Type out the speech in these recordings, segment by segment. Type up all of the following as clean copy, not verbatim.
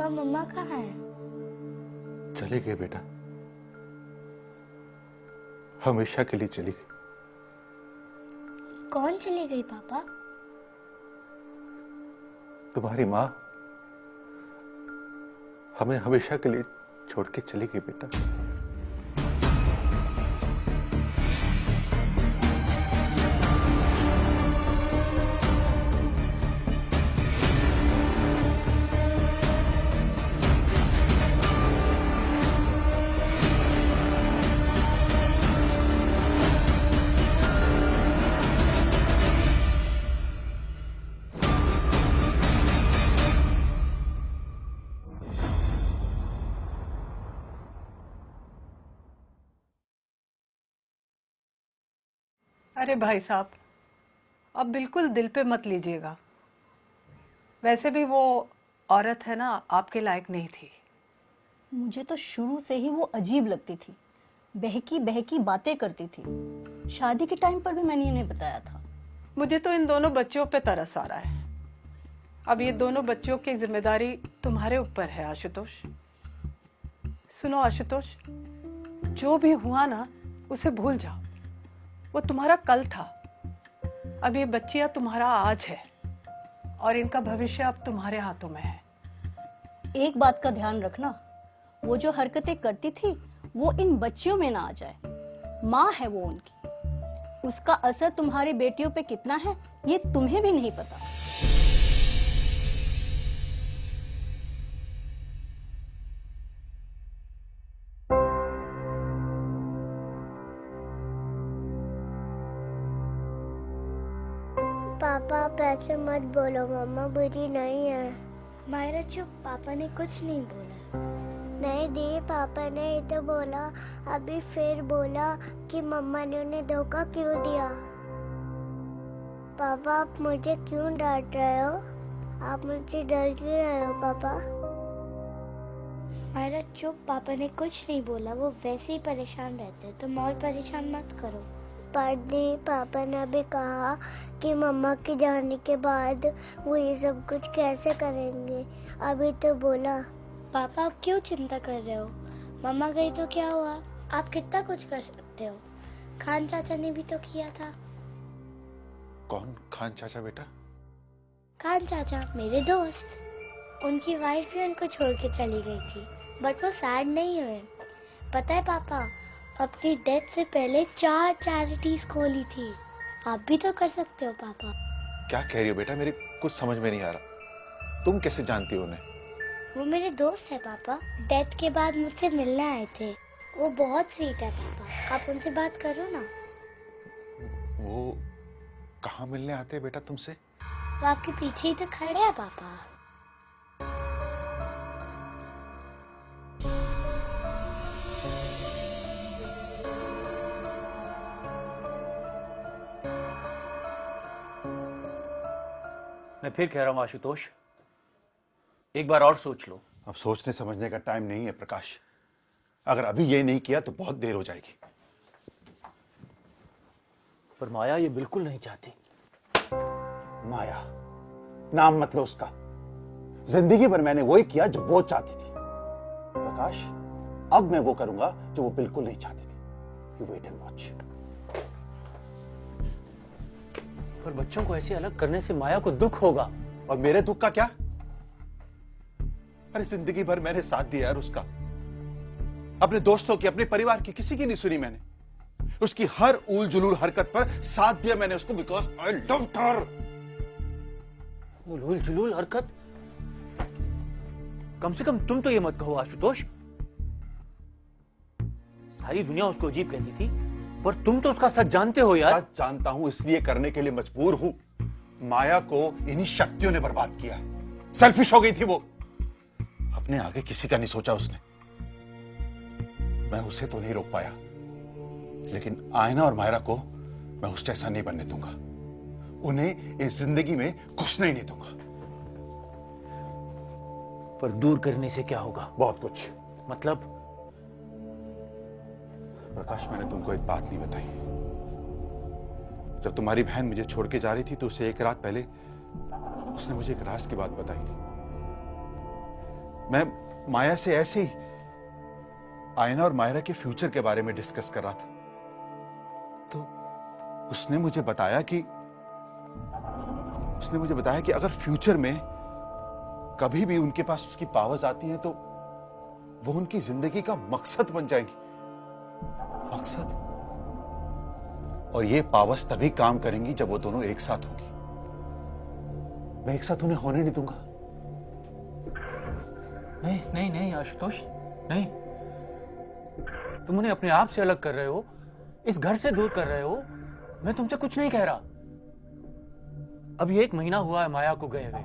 पापा मम्मा कहाँ हैं? चले गए बेटा, हमेशा के लिए चली गई। कौन चली गई पापा? तुम्हारी माँ हमें हमेशा के लिए छोड़ के चली गई बेटा। अरे भाई साहब, अब बिल्कुल दिल पे मत लीजिएगा। वैसे भी वो औरत है ना, आपके लायक नहीं थी। मुझे तो शुरू से ही वो अजीब लगती थी, बहकी बहकी बातें करती थी। शादी के टाइम पर भी मैंने इन्हें बताया था। मुझे तो इन दोनों बच्चों पे तरस आ रहा है। अब ये दोनों बच्चों की जिम्मेदारी तुम्हारे ऊपर है आशुतोष। सुनो आशुतोष, जो भी हुआ ना उसे भूल जाओ। वो तुम्हारा कल था, अब ये बच्चियां तुम्हारा आज है और इनका भविष्य अब तुम्हारे हाथों में है। एक बात का ध्यान रखना, वो जो हरकतें करती थी वो इन बच्चियों में ना आ जाए। माँ है वो उनकी, उसका असर तुम्हारी बेटियों पे कितना है ये तुम्हें भी नहीं पता। पापा आप ऐसे मत बोलो, मम्मा बुरी नहीं है। मायरा चुप, पापा ने कुछ नहीं बोला। नहीं दी, पापा ने ही तो बोला। अभी फिर बोला कि मम्मा ने उन्हें धोखा क्यों दिया। पापा आप मुझे क्यों डांट रहे हो? आप मुझसे डर क्यों रहे हो पापा? मायरा चुप, पापा ने कुछ नहीं बोला। वो वैसे ही परेशान रहते हैं, तुम और परेशान मत करो। पाजी, पापा ने अभी कहा कि मम्मा के जाने के बाद वो ये सब कुछ कैसे करेंगे। अभी तो बोला। पापा आप क्यों चिंता कर रहे हो? मम्मा गई तो क्या हुआ? आप कितना कुछ कर सकते हो। खान चाचा ने भी तो किया था। कौन खान चाचा बेटा? खान चाचा मेरे दोस्त। उनकी वाइफ भी उनको छोड़ के चली गई थी, बट वो सैड नहीं हुए। पता है पापा, अपनी डेथ से पहले 4 चैरिटीज खोली थी। आप भी तो कर सकते हो पापा। क्या कह रही हो बेटा, मेरे कुछ समझ में नहीं आ रहा। तुम कैसे जानती हो उन्हें? वो मेरे दोस्त है पापा, डेथ के बाद मुझसे मिलने आए थे। वो बहुत स्वीट है पापा, आप उनसे बात करो ना। वो कहाँ मिलने आते हैं बेटा तुमसे? वो आपके पीछे ही तो खड़े हैं पापा। मैं फिर कह रहा हूं आशुतोष, एक बार और सोच लो। अब सोचने समझने का टाइम नहीं है प्रकाश। अगर अभी ये नहीं किया तो बहुत देर हो जाएगी। पर माया ये बिल्कुल नहीं चाहती। माया नाम मतलब उसका। जिंदगी भर मैंने वही किया जो वो चाहती थी प्रकाश। अब मैं वो करूंगा जो वो बिल्कुल नहीं चाहती थी। You wait and watch. पर बच्चों को ऐसे अलग करने से माया को दुख होगा। और मेरे दुख का क्या? अरे जिंदगी भर मैंने साथ दिया यार उसका। अपने दोस्तों की, अपने परिवार की, किसी की नहीं सुनी मैंने। उसकी हर उल जुलूल हरकत पर साथ दिया मैंने उसको, बिकॉज आई लव्ड हर। उल जुलूल हरकत? कम से कम तुम तो ये मत कहो आशुतोष। सारी दुनिया उसको अजीब कहती थी, पर तुम तो उसका सच जानते हो यार। सच जानता हूं, इसलिए करने के लिए मजबूर हूं। माया को इन्हीं शक्तियों ने बर्बाद किया। सेल्फिश हो गई थी वो। अपने आगे किसी का नहीं सोचा उसने। मैं उसे तो नहीं रोक पाया, लेकिन आयना और मायरा को मैं उस जैसा नहीं बनने दूंगा। उन्हें इस जिंदगी में घुसने ही नहीं दूंगा। पर दूर करने से क्या होगा? बहुत कुछ। मतलब? प्रकाश, मैंने तुमको एक बात नहीं बताई। जब तुम्हारी बहन मुझे छोड़ के जा रही थी तो उसे एक रात पहले उसने मुझे एक राज की बात बताई थी। मैं माया से ऐसे ही आयना और मायरा के फ्यूचर के बारे में डिस्कस कर रहा था, तो उसने मुझे बताया कि अगर फ्यूचर में कभी भी उनके पास उसकी पावर्स आती हैं तो वो उनकी जिंदगी का मकसद बन जाएंगी। मकसद? और ये पावर्स तभी काम करेंगी जब वो दोनों एक साथ होंगी। मैं एक साथ उन्हें होने नहीं दूंगा। नहीं नहीं नहीं आशुतोष, नहीं। तुम उन्हें अपने आप से अलग कर रहे हो, इस घर से दूर कर रहे हो। मैं तुमसे कुछ नहीं कह रहा। अभी 1 महीना हुआ है माया को गए हुए।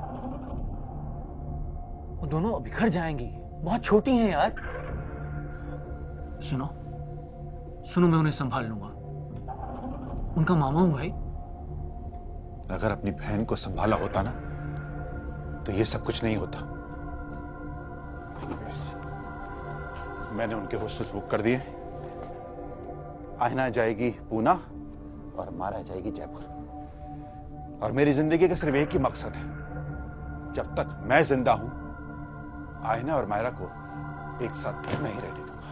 वो दोनों बिखर जाएंगी, बहुत छोटी हैं यार। सुनो सुनो, मैं उन्हें संभाल लूंगा। उनका मामा हूं भाई। अगर अपनी बहन को संभाला होता ना तो ये सब कुछ नहीं होता। मैंने उनके हॉस्टल्स बुक कर दिए। आयना जाएगी पूना और मारा जाएगी जयपुर। और मेरी जिंदगी का सिर्फ एक ही मकसद है, जब तक मैं जिंदा हूं आयना और मायरा को एक साथ नहीं रहने दूंगा।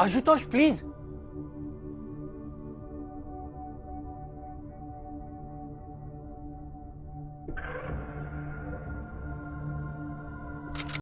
आशुतोष प्लीज,